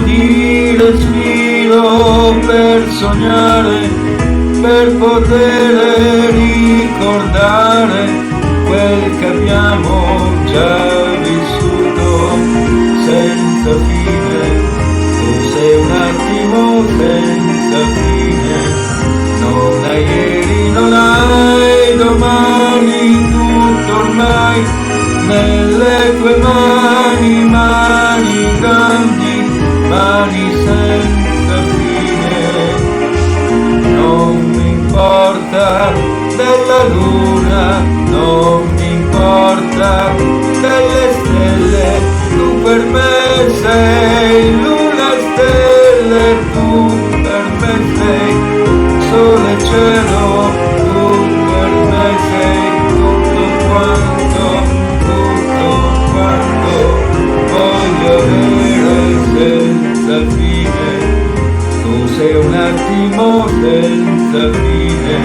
di respiro per sognare, per poter ricordare quel che abbiamo già vissuto senza fine. Tu sei un attimo senza fine, non hai ieri, non hai domani, tutto ormai nelle tue mani, mani grandi, mani senza fine. Non mi importa della luna, non mi importa delle stelle, tu per me sei luna, stelle, tu per me sei sole e cielo, tu per me sei tutto quanto voglio avere senza fine. Tu sei un attimo senza fine,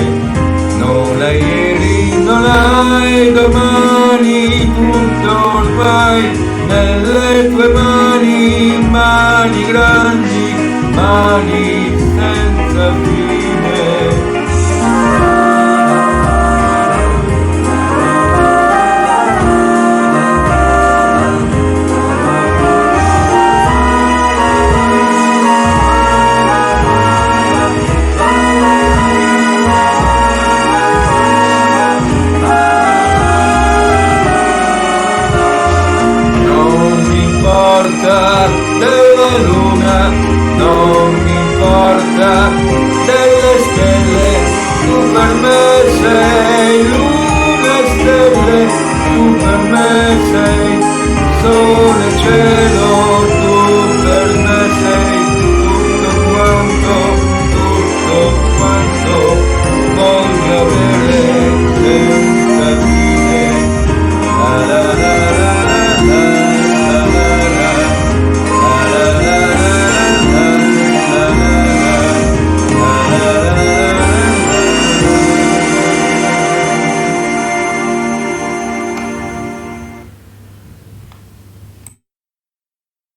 non hai ieri, non hai domani, tutto ormai nelle tue mani, mani grandi, mani senza fine. Della luna, non mi importa delle stelle, tu per me sei luna e stelle, tu per me sei sole e cielo, tu per me sei tutto quanto voglio avere senza fine. La la la.